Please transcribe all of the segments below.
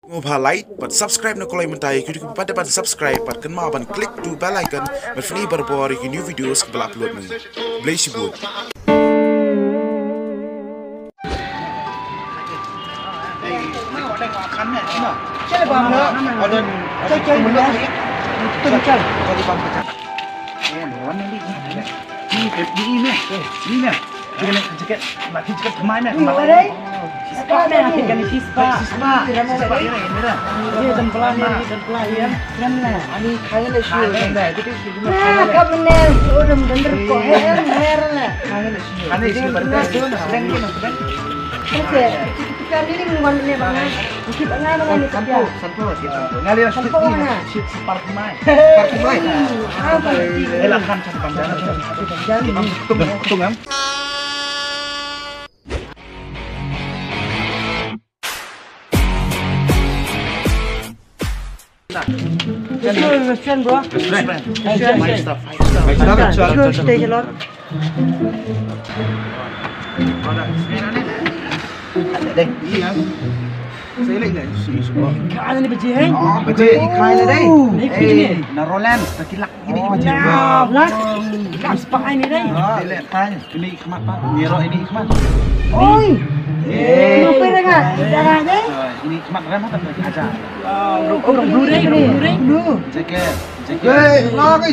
Ngobha like but subscribe na kolai mentai kudu pada subscribe but kan ma ban click to bell icon but free berbor new videos ke upload ni. Bless you both. Restaurant, bro. Five star. Good, stay a lot. Kaya ni biji heng? Biji ikai lah deh. Narolan, takilak ini biji. Lah, gas pakai ni deh. Lihat kan, ini ikhmat pak. Niro ini ikhmat. Oi, apa dengar? Dengar deh. Ini ikhmat kan tak boleh aja. Blue deh. Jaket. Lagi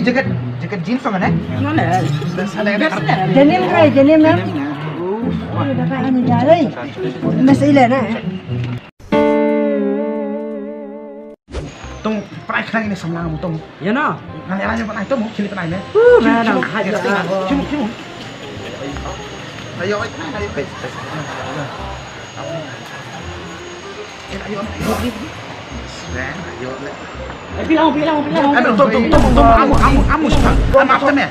jaket jeans sama deh. Mana? Salah deh. Denim kaya, denim ya. Dah kaya ni jalai. Masih ilah nak. Tung pernah kenal ini sama kamu tung. Ya na. Nanya pernah itu mau kili pernah ini. Nah, hajar. Cuma. Ayo. Ayo. Amu siapa? Maaf teman.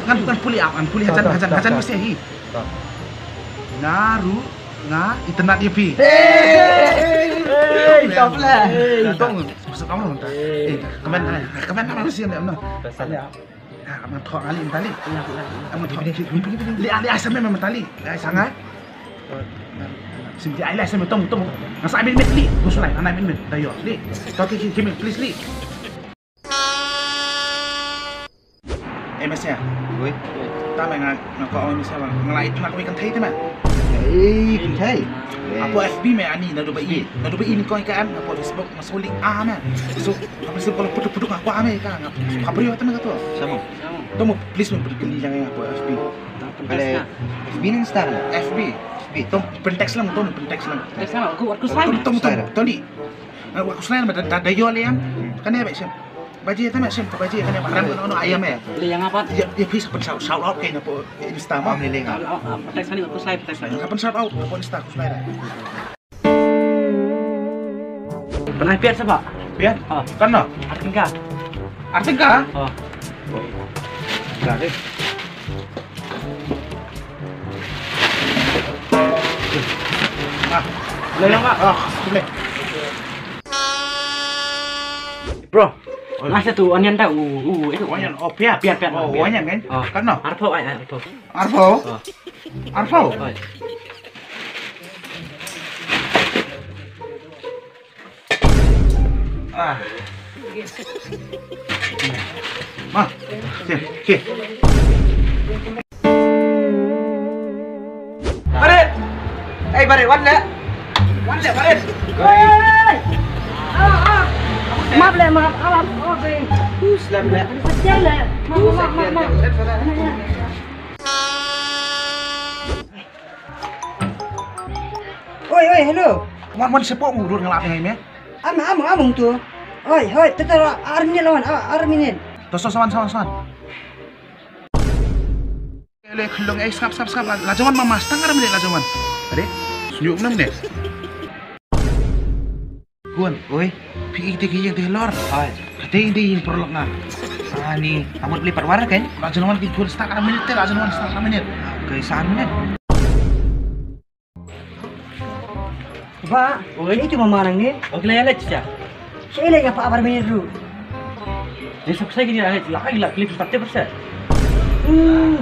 Kan puli hajan mesti lagi. Naru internet dia pi. Top lah. Tong masuk kamu entah. Kemen mana sih yang mana? Kamu thok kali tali. Kamu pilih. Li asam memang tali. Sangat. Sinti ai asam tong. Nasa ambil li. Gusulai anak ambil. Tayo li. Kau kimi please li. Mas ya. Oi. Ta mày ngọc gọi mình sao mà lại mà có thấy thế mà. Thấy. Apa FB mày ani na do bai. Na do bai ni kau ikan apa Facebook masuk link A mah. So apa sih kalau putuk aku ame kan. Kabri apa mah tu? Sama. Tunggu please mau beli jangan apa FB. Kalau FB ni Instagram. FB. Tong pentext lang. Text lah. Aku slide. Tong tali. Aku slide mah dah yo le yang. Kan ya baik sih. Baji itu macam tu baji kan yang makan ayam ya. Beli yang apa? Ya please kapan shout out kayak apa Insta mah Meliling. Text ni aku slide. Kapan shout out apa Insta aku slide. Pernah piat siapa? Piat? Kan no? Artika? Oh. Enggak deh. Boleh enggak? Boleh. Bro. Masa tu onion dah. Itu Onion. Oh, piat. Oh, onion kan? Kan no? Arpo. Arfo. Mah. Okey. Baret. Baret, wan le. Baret. Maaf. Alam. Islam le. Kecil le. Maaf. Oi, hello. Wan sepok ngurut ngelap yang ini. Among tu. Oi, tetap armin lawan, armin. Tos sawan. Le kelong skap. Lajawan mama setengah menit lajawan. Tadi senyum 6 menit. Guan, oi, pergi yang telur. Katanya yang perlu ngah. Ni, kamu beli perwara kan? Lajawan kita setengah menit, lajawan setengah menit. Kaisan menit. Pak, itu memarang ni. Okey lah ya. Saya lagi apa armin dulu. Dia sukses gini lah, lagi klip 40%.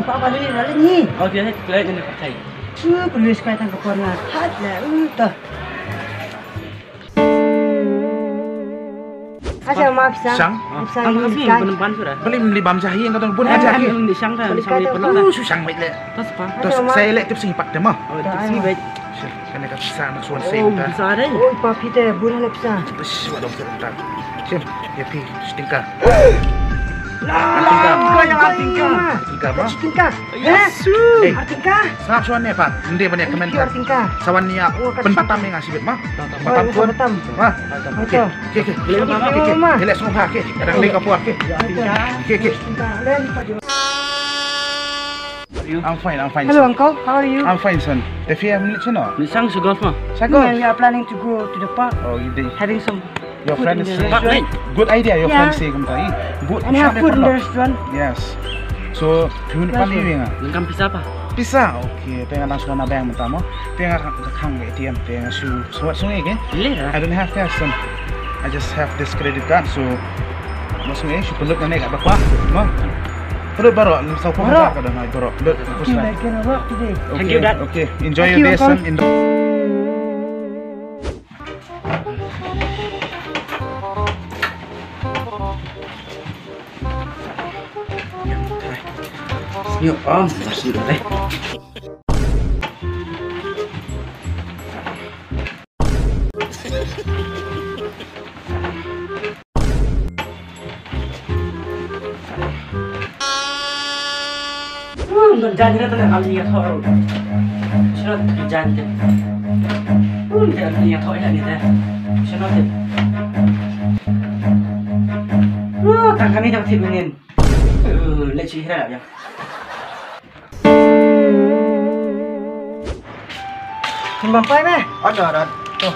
Pak Bali lagi ni. Oh dia ni klip ni percaya. Perlu sekaitan ke korna. Hat lah, Asal maaf sang. Sang? Ang kasi penempan sudah. Beli bam jahi yang kata pun aja ke. Di sang dah, di sang di perlu. Susang baik le. Tas pa. Terus saya lihat tips sing pak demo. Oh, sini baik. Kan dekat sana suan Oh, sen ta. bisa ada. Oi, papi teh bulan lepsa. Bes waduh sebentar. Sim, ya pi stingka. Kau yang artingka. Stingka mah. Artingka. Yesu. Artingka. Sangat suan ne pak. Inde banyak komen kan. Artingka. Sawan niya penpatam yang ngasih bet mah. Penpatam Oh, pun. betam. Mah. Betul. Oke. Beli mama Oke. Mama. Elek semua ha ke. Kadang lek apa ke. Oke. Artingka. Lain pada. I'm fine. Hello, uncle. How are you? I'm fine, son. If you have minutes, you know. Di sang segolf mah. Man, we are planning to go to the park, Oh, you did. having some Your food friend in is the Pak, restaurant. good idea. Your Yeah. friend say kung tayo. Good. And have food in the restaurant. Yes. So, yun pa niyo nga. Lengkap bisa apa? Pisa. Okay. Tenga langsung na bayang mo. Tenga kang ATM. Tenga sungai ke? Boleh dah. I don't have cash, son. I just have this credit card. So, maksudnya si penduduk na nega bakwa. Mo. Pero baro, sa ko Baro. ka daw na baro. But You like gonna work today. Thank you, Dad. Okay. Enjoy Thank your you, day, Uncle. son. Yuk, Om. Masih deh. Kerjaan kita tengah kali lihat horor. Sudah kerjaan dia. Kita kali lihat horor ni dah. Sudah dia. Tangan ni tak timbulin. Leceh hirap ya. Sembang pai meh. Ada. Tuh.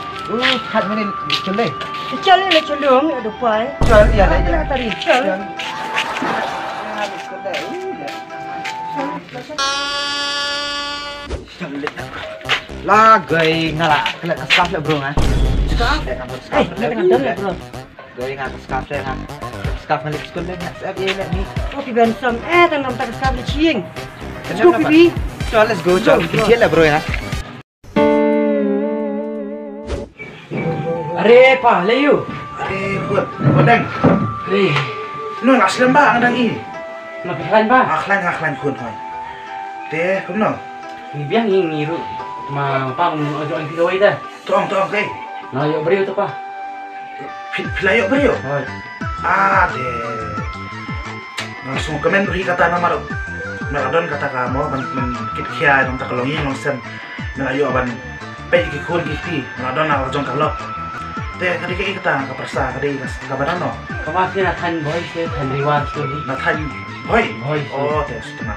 Hat mana celai. Kecil ni leceh dong, ada pai. Jual dia lah. Ada tadi. Kecil. Lagai ngalah kelak scarf lah bro ah. Eh, jangan dah bro. Gay ngah scarf saya ngah. Scarf nalik sekolah ngah. Saya dia ni. Oh, piban sam. Tanam tak sekali ciing. Let's go, pipi. So let's go. Jom kecil lah bro ya. Are pa, layu. Good. Godang. Eh, No, ngasih lembah ngadang i. nak pikiran pa. Aklan kun hoy. Teh, kum no. Ni biang ni ru. Ma pa mo ojo ang pilaway dah. Tong kay. Na yo beriu tu pa. Pilayo beriyo. Hoy. Deh. Langsung komen beri kata nama ro. Meradon kata kamu men kitkia nang takalongi nang sen. Melayu aban pe ikun kiti. Meradon nak jong kalop. Teh kadi kay kita kapersa kadi kabaran no. Kamasih nak tan boy se tan riwar story. Nathan hoy. Hoy. Oh, teh setengah.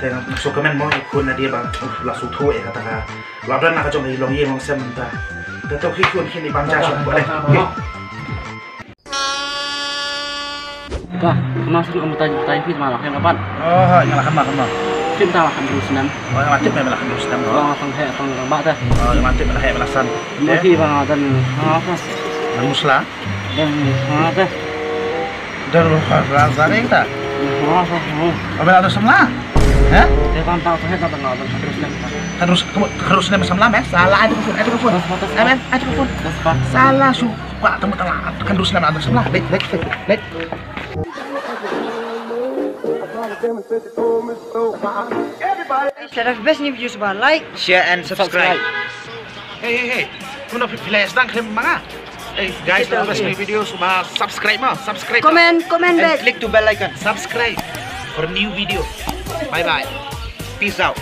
Teh langsung komen mo ikun na dia bang langsung tu kata ka. Meradon nak jong ilongi nang sen ta. Teh tu ikun kini bang jasuk boleh. Pa, masuk kamu tanya fit malah yang kapan? Oh, nyalakan mah. Fit tahu kan dulu senam. Oh, yang mati memang terus kan. Orang akan he akan rambak dah. Oh, yang mati malah belasan. Mesti bang akan apa? Musla. Dan apa? Dan lu razane kita. Apa? Apa ada semla? Hah? Saya kan tahu saya tak tahu terus dan Terus nem semla mes. Salah ada pun. Amen, ada pun. Salah suka teman telah kan terus nem ada semla. Let. Saya best ni video sebab like. Share and subscribe. Hey. Kuno pilih sedang krem mana? Hey guys, kalau best video sudah subscribe. Komen And back. click to bell icon. Subscribe for new video. Bye. Peace out.